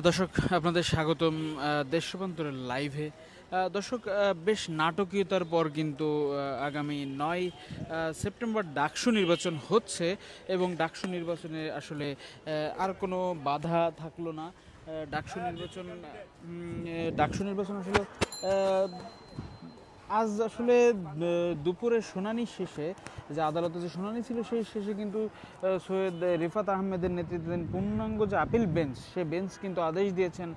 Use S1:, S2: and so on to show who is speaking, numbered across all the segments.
S1: দর্শক আপনাদের স্বাগতম দেশ রূপান্তরের লাইভে। দর্শক বেশ নাটকীয়তার পর কিন্তু আগামী ৯ সেপ্টেম্বর ডাকসু নির্বাচন হচ্ছে এবং ডাকসু নির্বাচনে আসলে আর কোনো বাধা থাকলো না। ডাকসু নির্বাচন আসলে আজ আসলে দুপুরে শুনানি শেষে যে আদালতে যে শুনানি ছিল সেই শেষে কিন্তু সৈয়দ রিফাত আহমেদের নেতৃত্বাধীন পূর্ণাঙ্গ যে আপিল বেঞ্চ সে বেঞ্চ কিন্তু আদেশ দিয়েছেন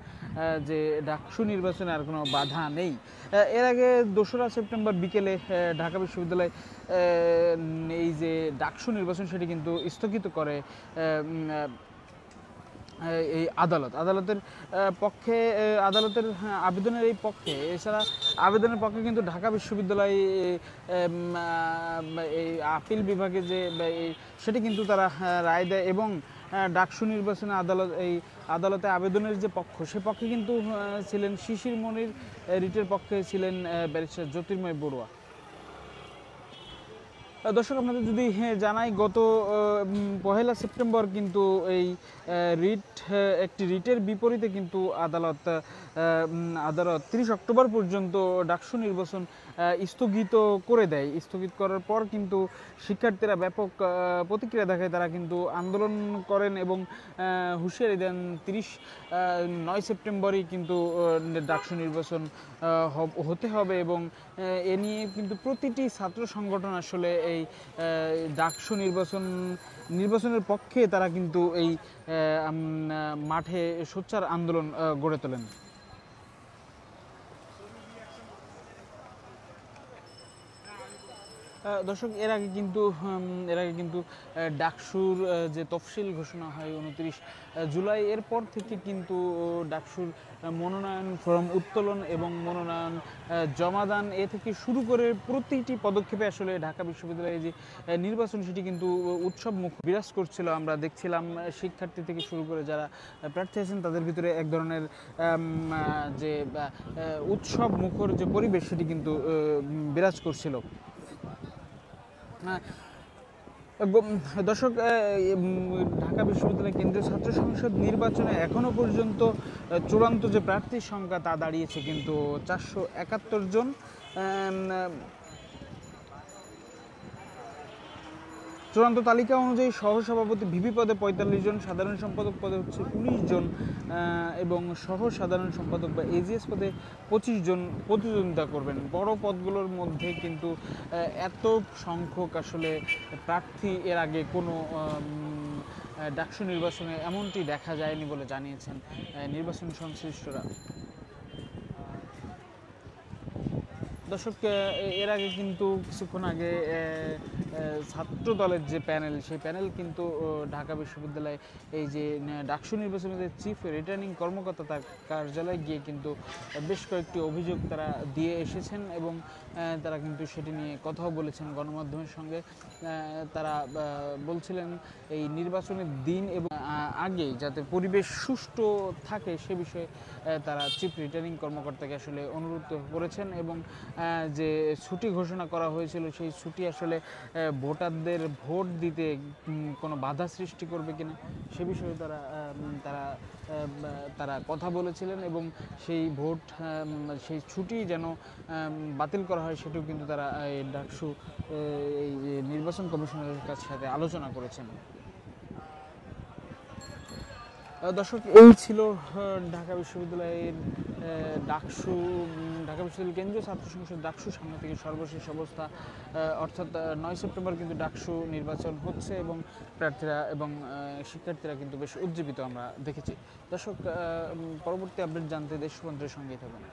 S1: যে ডাকসু নির্বাচনে আর কোনো বাধা নেই। এর আগে ২রা সেপ্টেম্বর বিকেলে ঢাকা বিশ্ববিদ্যালয় এই যে ডাকসু নির্বাচন সেটি কিন্তু স্থগিত করে এই আদালতের পক্ষে আদালতের আবেদনের এই পক্ষে। এছাড়া আবেদনের পক্ষে কিন্তু ঢাকা বিশ্ববিদ্যালয় এই আপিল বিভাগে যে সেটি কিন্তু তারা রায় দেয় এবং ডাকসু নির্বাচনে আদালতে আবেদনের যে পক্ষ সে পক্ষে কিন্তু ছিলেন শিশির মনির, রিটের পক্ষে ছিলেন ব্যারিস্টার জ্যোতির্ময় বড়ুয়া। দর্শক আপনাদের যদি জানাই, গত ১ সেপ্টেম্বর কিন্তু এই একটি রিটের বিপরীতে কিন্তু আদালত ৩০ অক্টোবর পর্যন্ত ডাকসু নির্বাচন স্থগিত করে দেয়। স্থগিত করার পর কিন্তু শিক্ষার্থীরা ব্যাপক প্রতিক্রিয়া দেখায়, তারা কিন্তু আন্দোলন করেন এবং হুঁশিয়ারি দেন ৯ সেপ্টেম্বরই কিন্তু ডাকসু নির্বাচন হতে হবে এবং এ নিয়ে কিন্তু প্রতিটি ছাত্র সংগঠন আসলে এই ডাকসু নির্বাচনের পক্ষে তারা কিন্তু এই মাঠে সোচ্চার আন্দোলন গড়ে তোলেন। দর্শক এর আগে কিন্তু ডাকসুর যে তফসিল ঘোষণা হয় ২৯ জুলাই, এরপর থেকে কিন্তু ডাকসুর মনোনয়ন ফর্ম উত্তোলন এবং মনোনয়ন জমাদান এ থেকে শুরু করে প্রতিটি পদক্ষেপে আসলে ঢাকা বিশ্ববিদ্যালয়ে যে নির্বাচন সেটি কিন্তু উৎসব মুখ বিরাজ করছিল। আমরা দেখছিলাম শিক্ষার্থী থেকে শুরু করে যারা প্রার্থী আছেন তাদের ভিতরে এক ধরনের যে উৎসব মুখর যে পরিবেশ সেটি কিন্তু বিরাজ করছিল। দর্শক ঢাকা বিশ্ববিদ্যালয় কেন্দ্রীয় ছাত্র সংসদ নির্বাচনে এখনো পর্যন্ত চূড়ান্ত যে প্রার্থীর সংখ্যা তা দাঁড়িয়েছে কিন্তু ৪৭১ জন। চূড়ান্ত তালিকা অনুযায়ী সহসভাপতি ভিপি পদে ৪৫ জন, সাধারণ সম্পাদক পদে হচ্ছে ১৯ জন এবং সহ সাধারণ সম্পাদক বা এজিএস পদে ২৫ জন প্রতিদ্বন্দ্বিতা করবেন। বড় পদগুলোর মধ্যে কিন্তু এত সংখ্যক আসলে প্রার্থী এর আগে কোনো ডাকসু নির্বাচনে এমনটি দেখা যায়নি বলে জানিয়েছেন নির্বাচন সংশ্লিষ্টরা। দর্শক এর আগে কিন্তু কিছুক্ষণ আগে ছাত্র দলের যে প্যানেল সেই প্যানেল কিন্তু ঢাকা বিশ্ববিদ্যালয়ে এই যে ডাকসু নির্বাচনের চিফ রিটার্নিং কর্মকর্তা তার কার্যালয়ে গিয়ে কিন্তু বেশ কয়েকটি অভিযোগ তারা দিয়ে এসেছেন এবং তারা কিন্তু সেটি নিয়ে কথাও বলেছেন গণমাধ্যমের সঙ্গে। তারা বলছিলেন এই নির্বাচনের দিন এবং আগে যাতে পরিবেশ সুষ্ঠু থাকে সে বিষয়ে তারা চিফ রিটার্নিং কর্মকর্তাকে আসলে অনুরোধ করেছেন এবং যে ছুটি ঘোষণা করা হয়েছিল সেই ছুটি আসলে ভোটারদের ভোট দিতে কোনো বাধা সৃষ্টি করবে কিনা সে বিষয়ে তারা কথা বলেছিলেন এবং সেই ছুটি যেন বাতিল করা হয় সেটিও কিন্তু তারা ডাকসু এই নির্বাচন কমিশনের সাথে আলোচনা করেছেন। দর্শক এই ছিল ঢাকা বিশ্ববিদ্যালয়ের ঢাকা বিশ্ববিদ্যালয় কেন্দ্রীয় ছাত্র সংসদ ডাকসু সামনে থেকে সর্বশেষ অবস্থা। অর্থাৎ ৯ সেপ্টেম্বর কিন্তু ডাকসু নির্বাচন হচ্ছে এবং প্রার্থীরা এবং শিক্ষার্থীরা কিন্তু বেশ উজ্জীবিত আমরা দেখেছি। দর্শক পরবর্তী আপডেট জানতে দেশ রূপান্তরের সঙ্গেই থাকুন।